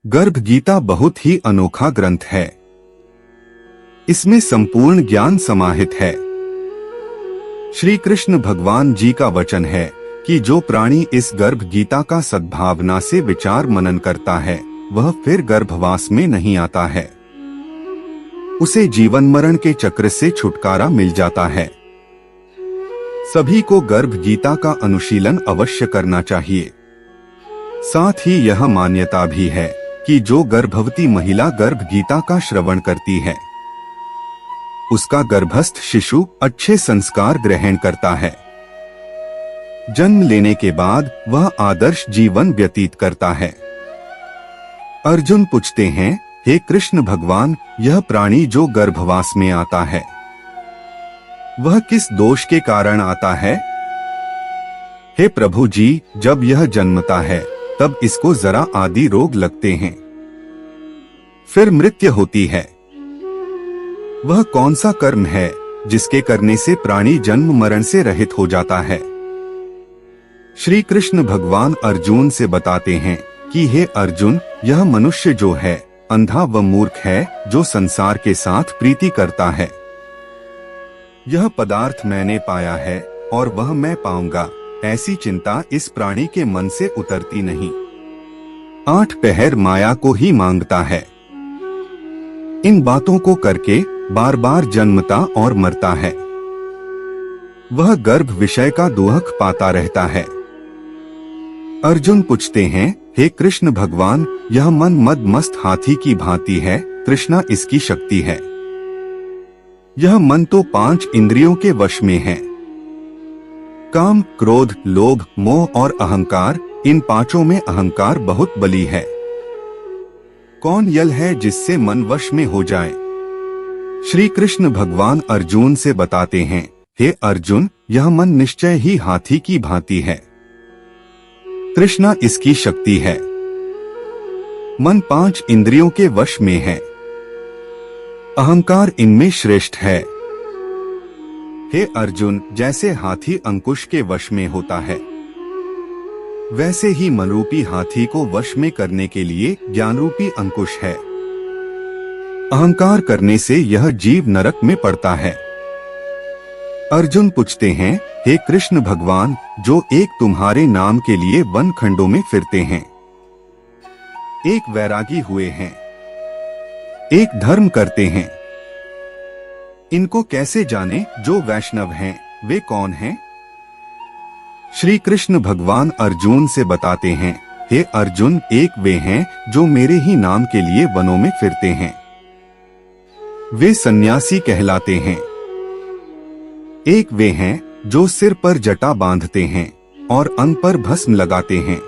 गर्भ गीता बहुत ही अनोखा ग्रंथ है। इसमें संपूर्ण ज्ञान समाहित है। श्री कृष्ण भगवान जी का वचन है कि जो प्राणी इस गर्भ गीता का सद्भावना से विचार मनन करता है वह फिर गर्भवास में नहीं आता है। उसे जीवन मरण के चक्र से छुटकारा मिल जाता है। सभी को गर्भ गीता का अनुशीलन अवश्य करना चाहिए। साथ ही यह मान्यता भी है कि जो गर्भवती महिला गर्भ गीता का श्रवण करती है उसका गर्भस्थ शिशु अच्छे संस्कार ग्रहण करता है। जन्म लेने के बाद वह आदर्श जीवन व्यतीत करता है। अर्जुन पूछते हैं, हे कृष्ण भगवान, यह प्राणी जो गर्भवास में आता है वह किस दोष के कारण आता है? हे प्रभु जी, जब यह जन्मता है तब इसको जरा आदि रोग लगते हैं, फिर मृत्यु होती है। वह कौन सा कर्म है जिसके करने से प्राणी जन्म मरण से रहित हो जाता है? श्री कृष्ण भगवान अर्जुन से बताते हैं कि हे अर्जुन, यह मनुष्य जो है अंधा व मूर्ख है, जो संसार के साथ प्रीति करता है। यह पदार्थ मैंने पाया है और वह मैं पाऊंगा, ऐसी चिंता इस प्राणी के मन से उतरती नहीं। 8 पहर माया को ही मांगता है। इन बातों को करके बार बार जन्मता और मरता है। वह गर्भ विषय का दुहक पाता रहता है। अर्जुन पूछते हैं, हे कृष्ण भगवान, यह मन मद मस्त हाथी की भांति है, तृष्णा इसकी शक्ति है। यह मन तो 5 इंद्रियों के वश में है। काम, क्रोध, लोभ, मोह और अहंकार, इन 5 में अहंकार बहुत बली है। कौन यल है जिससे मन वश में हो जाए? श्री कृष्ण भगवान अर्जुन से बताते हैं, हे अर्जुन, यह मन निश्चय ही हाथी की भांति है। तृष्णा इसकी शक्ति है। मन 5 इंद्रियों के वश में है। अहंकार इनमें श्रेष्ठ है। हे अर्जुन, जैसे हाथी अंकुश के वश में होता है वैसे ही मनरूपी हाथी को वश में करने के लिए ज्ञानरूपी अंकुश है। अहंकार करने से यह जीव नरक में पड़ता है। अर्जुन पूछते हैं, हे कृष्ण भगवान, जो एक तुम्हारे नाम के लिए वन खंडों में फिरते हैं, एक वैरागी हुए हैं, एक धर्म करते हैं, इनको कैसे जाने? जो वैष्णव हैं वे कौन हैं? श्री कृष्ण भगवान अर्जुन से बताते हैं, हे अर्जुन, एक वे हैं जो मेरे ही नाम के लिए वनों में फिरते हैं। वे सन्यासी कहलाते हैं। एक वे हैं जो सिर पर जटा बांधते हैं और अंग पर भस्म लगाते हैं।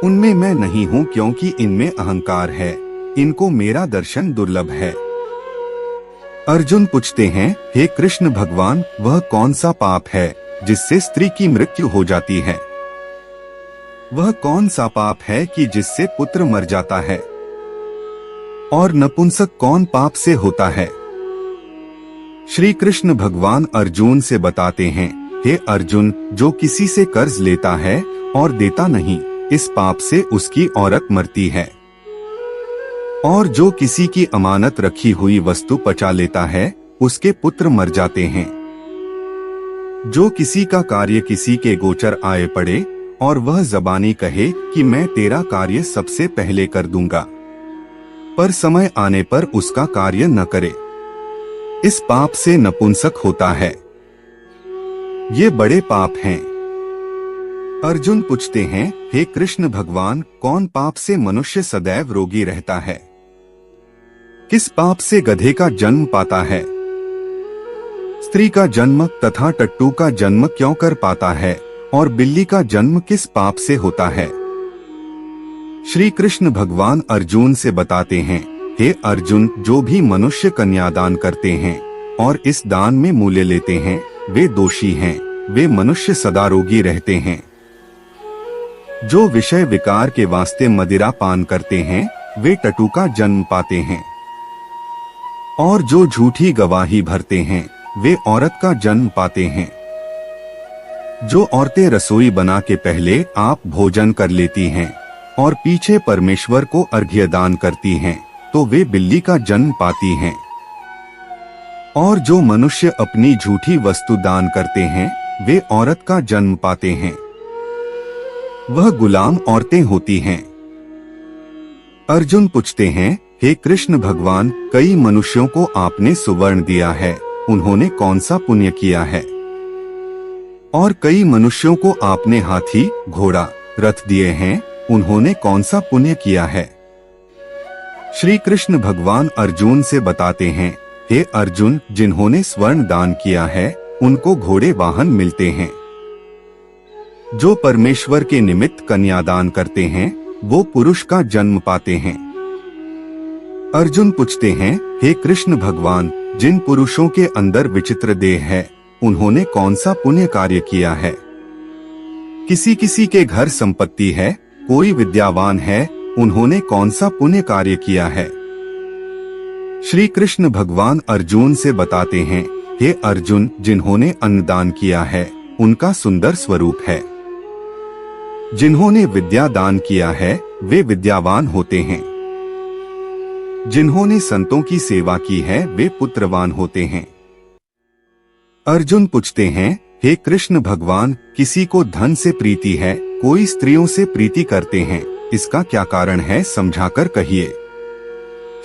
उनमें मैं नहीं हूं, क्योंकि इनमें अहंकार है। इनको मेरा दर्शन दुर्लभ है। अर्जुन पूछते हैं, हे कृष्ण भगवान, वह कौन सा पाप है जिससे स्त्री की मृत्यु हो जाती है? वह कौन सा पाप है कि जिससे पुत्र मर जाता है? और नपुंसक कौन पाप से होता है? श्री कृष्ण भगवान अर्जुन से बताते हैं, हे अर्जुन, जो किसी से कर्ज लेता है और देता नहीं, इस पाप से उसकी औरत मरती है। और जो किसी की अमानत रखी हुई वस्तु पचा लेता है उसके पुत्र मर जाते हैं। जो किसी का कार्य किसी के गोचर आए पड़े और वह जबानी कहे कि मैं तेरा कार्य सबसे पहले कर दूंगा, पर समय आने पर उसका कार्य न करे, इस पाप से नपुंसक होता है। ये बड़े पाप हैं। अर्जुन पूछते हैं, हे कृष्ण भगवान, कौन पाप से मनुष्य सदैव रोगी रहता है? किस पाप से गधे का जन्म पाता है? स्त्री का जन्म तथा टट्टू का जन्म क्यों कर पाता है? और बिल्ली का जन्म किस पाप से होता है? श्री कृष्ण भगवान अर्जुन से बताते हैं, हे अर्जुन, जो भी मनुष्य कन्यादान करते हैं और इस दान में मूल्य लेते हैं वे दोषी हैं। वे मनुष्य सदा रोगी रहते हैं। जो विषय विकार के वास्ते मदिरा पान करते हैं वे टट्टू का जन्म पाते हैं। और जो झूठी गवाही भरते हैं वे औरत का जन्म पाते हैं। जो औरतें रसोई बना के पहले आप भोजन कर लेती हैं और पीछे परमेश्वर को अर्घ्य दान करती हैं, तो वे बिल्ली का जन्म पाती हैं। और जो मनुष्य अपनी झूठी वस्तु दान करते हैं, वे औरत का जन्म पाते हैं। वह गुलाम औरतें होती हैं। अर्जुन पूछते हैं, हे कृष्ण भगवान, कई मनुष्यों को आपने सुवर्ण दिया है, उन्होंने कौन सा पुण्य किया है? और कई मनुष्यों को आपने हाथी, घोड़ा, रथ दिए हैं, उन्होंने कौन सा पुण्य किया है? श्री कृष्ण भगवान अर्जुन से बताते हैं, हे अर्जुन, जिन्होंने स्वर्ण दान किया है, उनको घोड़े वाहन मिलते हैं। जो परमेश्वर के निमित्त कन्यादान करते हैं, वो पुरुष का जन्म पाते हैं। अर्जुन पूछते हैं, हे कृष्ण भगवान, जिन पुरुषों के अंदर विचित्र देह है, उन्होंने कौन सा पुण्य कार्य किया है? किसी किसी के घर संपत्ति है, कोई विद्यावान है, उन्होंने कौन सा पुण्य कार्य किया है? श्री कृष्ण भगवान अर्जुन से बताते हैं, हे अर्जुन, जिन्होंने अन्नदान किया है, उनका सुंदर स्वरूप है। जिन्होंने विद्या दान किया है, वे विद्यावान होते हैं। जिन्होंने संतों की सेवा की है, वे पुत्रवान होते हैं। अर्जुन पूछते हैं, हे कृष्ण भगवान, किसी को धन से प्रीति है, कोई स्त्रियों से प्रीति करते हैं, इसका क्या कारण है, समझाकर कहिए।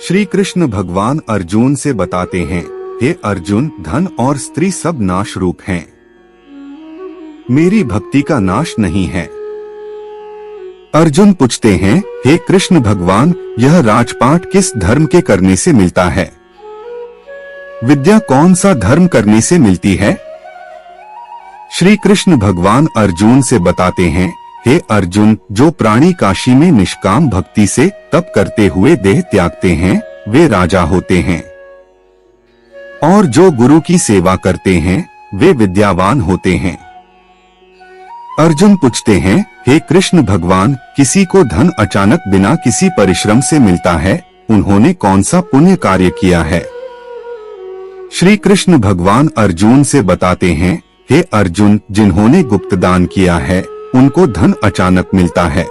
श्री कृष्ण भगवान अर्जुन से बताते हैं, हे अर्जुन, धन और स्त्री सब नाश रूप हैं। मेरी भक्ति का नाश नहीं है। अर्जुन पूछते हैं, हे कृष्ण भगवान, यह राजपाट किस धर्म के करने से मिलता है? विद्या कौन सा धर्म करने से मिलती है? श्री कृष्ण भगवान अर्जुन से बताते हैं, हे अर्जुन, जो प्राणी काशी में निष्काम भक्ति से तप करते हुए देह त्यागते हैं, वे राजा होते हैं। और जो गुरु की सेवा करते हैं, वे विद्यावान होते हैं। अर्जुन पूछते हैं, हे कृष्ण भगवान, किसी को धन अचानक बिना किसी परिश्रम से मिलता है, उन्होंने कौन सा पुण्य कार्य किया है? श्री कृष्ण भगवान अर्जुन से बताते हैं, हे अर्जुन, जिन्होंने गुप्त दान किया है, उनको धन अचानक मिलता है।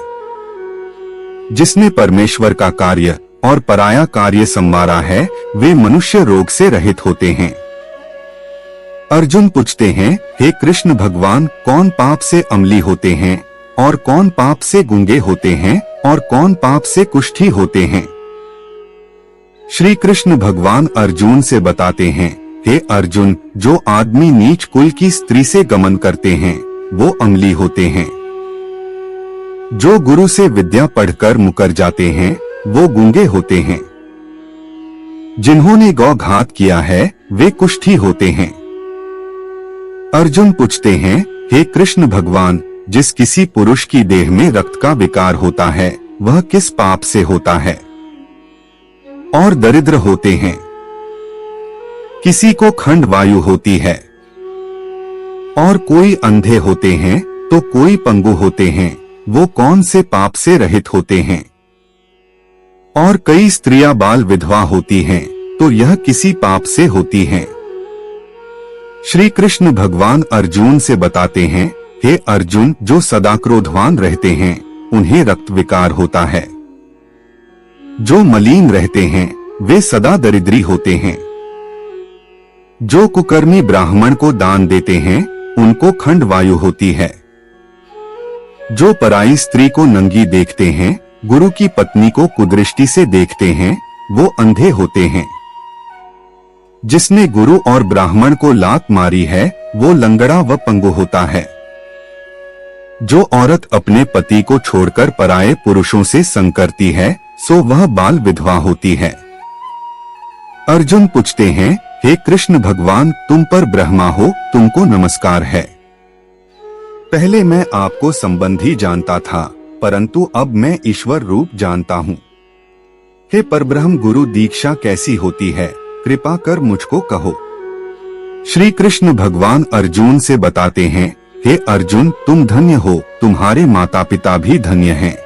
जिसने परमेश्वर का कार्य और पराया कार्य संवारा है, वे मनुष्य रोग से रहित होते हैं। अर्जुन पूछते हैं, हे कृष्ण भगवान, कौन पाप से अम्ली होते हैं, और कौन पाप से गूंगे होते हैं, और कौन पाप से कुष्ठी होते हैं? श्री कृष्ण भगवान अर्जुन से बताते हैं, हे अर्जुन, जो आदमी नीच कुल की स्त्री से गमन करते हैं, वो अम्ली होते हैं। जो गुरु से विद्या पढ़कर मुकर जाते हैं, वो गूंगे होते हैं। जिन्होंने गौ घात किया है, वे कुष्ठी होते हैं। अर्जुन पूछते हैं, हे कृष्ण भगवान, जिस किसी पुरुष की देह में रक्त का विकार होता है, वह किस पाप से होता है? और दरिद्र होते हैं। किसी को खंड वायु होती है, और कोई अंधे होते हैं, तो कोई पंगु होते हैं, वो कौन से पाप से रहित होते हैं? और कई स्त्रियां बाल विधवा होती हैं, तो यह किसी पाप से होती हैं? श्री कृष्ण भगवान अर्जुन से बताते हैं, हे अर्जुन, जो सदा क्रोधवान रहते हैं, उन्हें रक्त विकार होता है। जो मलिन रहते हैं, वे सदा दरिद्री होते हैं। जो कुकर्मी ब्राह्मण को दान देते हैं, उनको खंड वायु होती है। जो पराई स्त्री को नंगी देखते हैं, गुरु की पत्नी को कुदृष्टि से देखते हैं, वो अंधे होते हैं। जिसने गुरु और ब्राह्मण को लात मारी है, वो लंगड़ा व पंगु होता है। जो औरत अपने पति को छोड़कर पराये पुरुषों से संग करती है, सो वह बाल विधवा होती है। अर्जुन पूछते हैं, हे कृष्ण भगवान, तुम पर ब्रह्मा हो, तुमको नमस्कार है। पहले मैं आपको संबंधी जानता था, परंतु अब मैं ईश्वर रूप जानता हूँ। हे परब्रह्म गुरु, दीक्षा कैसी होती है, कृपा कर मुझको कहो। श्री कृष्ण भगवान अर्जुन से बताते हैं, हे अर्जुन, तुम धन्य हो, तुम्हारे माता पिता भी धन्य हैं,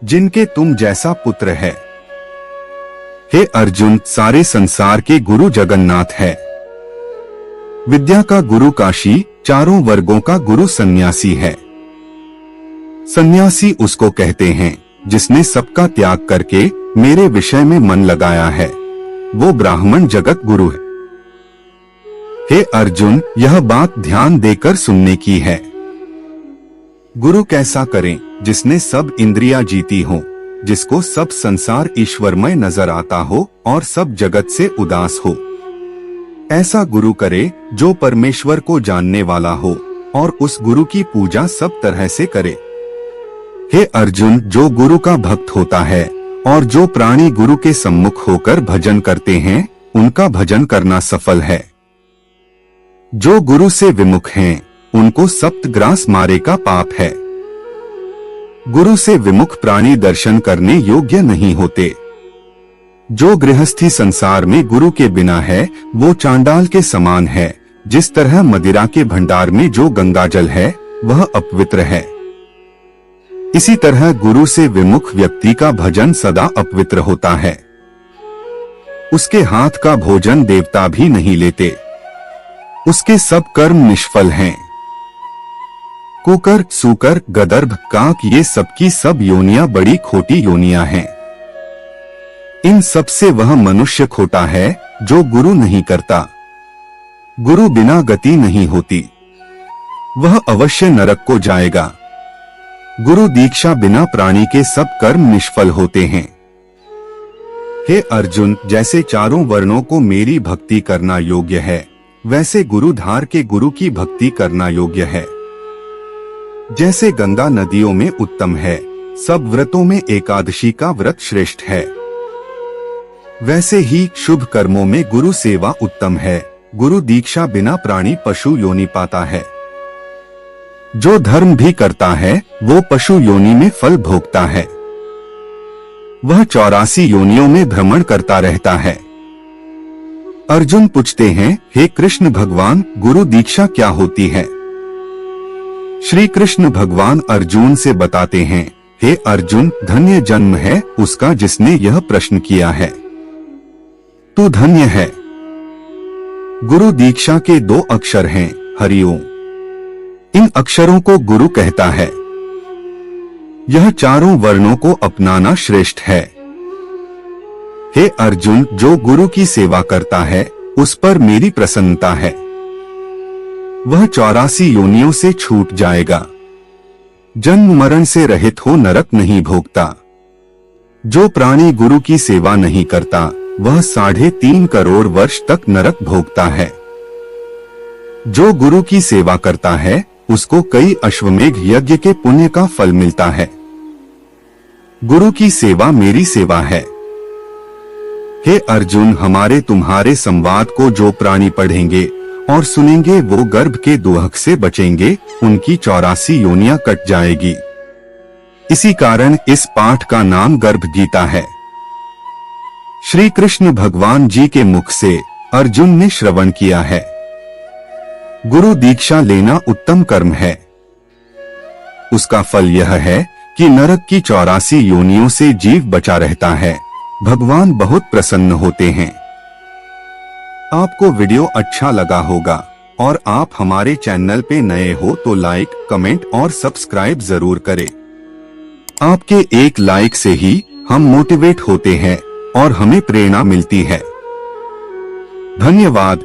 जिनके तुम जैसा पुत्र है। हे अर्जुन, सारे संसार के गुरु जगन्नाथ है। विद्या का गुरु काशी, चारों वर्गों का गुरु सन्यासी है। सन्यासी उसको कहते हैं जिसने सबका त्याग करके मेरे विषय में मन लगाया है, वो ब्राह्मण जगत गुरु है। हे अर्जुन, यह बात ध्यान देकर सुनने की है। गुरु कैसा करें? जिसने सब इंद्रियां जीती हो, जिसको सब संसार ईश्वरमय नजर आता हो और सब जगत से उदास हो। ऐसा गुरु करे जो परमेश्वर को जानने वाला हो और उस गुरु की पूजा सब तरह से करे। हे अर्जुन, जो गुरु का भक्त होता है और जो प्राणी गुरु के सम्मुख होकर भजन करते हैं, उनका भजन करना सफल है। जो गुरु से विमुख हैं, उनको सप्तग्रास मारे का पाप है। गुरु से विमुख प्राणी दर्शन करने योग्य नहीं होते। जो गृहस्थी संसार में गुरु के बिना है, वो चांडाल के समान है। जिस तरह मदिरा के भंडार में जो गंगाजल है, वह अपवित्र है, इसी तरह गुरु से विमुख व्यक्ति का भजन सदा अपवित्र होता है। उसके हाथ का भोजन देवता भी नहीं लेते। उसके सब कर्म निष्फल हैं। कुकर, सूकर, गदर्भ, काक, ये सबकी सब योनियां बड़ी खोटी योनियां हैं। इन सब से वह मनुष्य खोटा है जो गुरु नहीं करता। गुरु बिना गति नहीं होती, वह अवश्य नरक को जाएगा। गुरु दीक्षा बिना प्राणी के सब कर्म निष्फल होते हैं। हे अर्जुन, जैसे चारों वर्णों को मेरी भक्ति करना योग्य है, वैसे गुरुधार के गुरु की भक्ति करना योग्य है। जैसे गंगा नदियों में उत्तम है, सब व्रतों में एकादशी का व्रत श्रेष्ठ है, वैसे ही शुभ कर्मों में गुरु सेवा उत्तम है। गुरु दीक्षा बिना प्राणी पशु योनि पाता है। जो धर्म भी करता है, वो पशु योनि में फल भोगता है। वह 84 योनियों में भ्रमण करता रहता है। अर्जुन पूछते हैं, हे कृष्ण भगवान, गुरु दीक्षा क्या होती है? श्री कृष्ण भगवान अर्जुन से बताते हैं, हे अर्जुन, धन्य जन्म है उसका जिसने यह प्रश्न किया है। तू धन्य है। गुरु दीक्षा के 2 अक्षर हैं, हरिओम। इन अक्षरों को गुरु कहता है। यह चारों वर्णों को अपनाना श्रेष्ठ है। हे अर्जुन, जो गुरु की सेवा करता है, उस पर मेरी प्रसन्नता है। वह 84 योनियों से छूट जाएगा। जन्म मरण से रहित हो नरक नहीं भोगता। जो प्राणी गुरु की सेवा नहीं करता, वह 3.5 करोड़ वर्ष तक नरक भोगता है। जो गुरु की सेवा करता है, उसको कई अश्वमेघ यज्ञ के पुण्य का फल मिलता है। गुरु की सेवा मेरी सेवा है। हे अर्जुन, हमारे तुम्हारे संवाद को जो प्राणी पढ़ेंगे और सुनेंगे, वो गर्भ के दुहक से बचेंगे, उनकी 84 योनियां कट जाएगी। इसी कारण इस पाठ का नाम गर्भ गीता है। श्री कृष्ण भगवान जी के मुख से अर्जुन ने श्रवण किया है। गुरु दीक्षा लेना उत्तम कर्म है। उसका फल यह है कि नरक की 84 योनियों से जीव बचा रहता है। भगवान बहुत प्रसन्न होते हैं। आपको वीडियो अच्छा लगा होगा और आप हमारे चैनल पे नए हो तो लाइक, कमेंट और सब्सक्राइब जरूर करें। आपके एक लाइक से ही हम मोटिवेट होते हैं और हमें प्रेरणा मिलती है। धन्यवाद।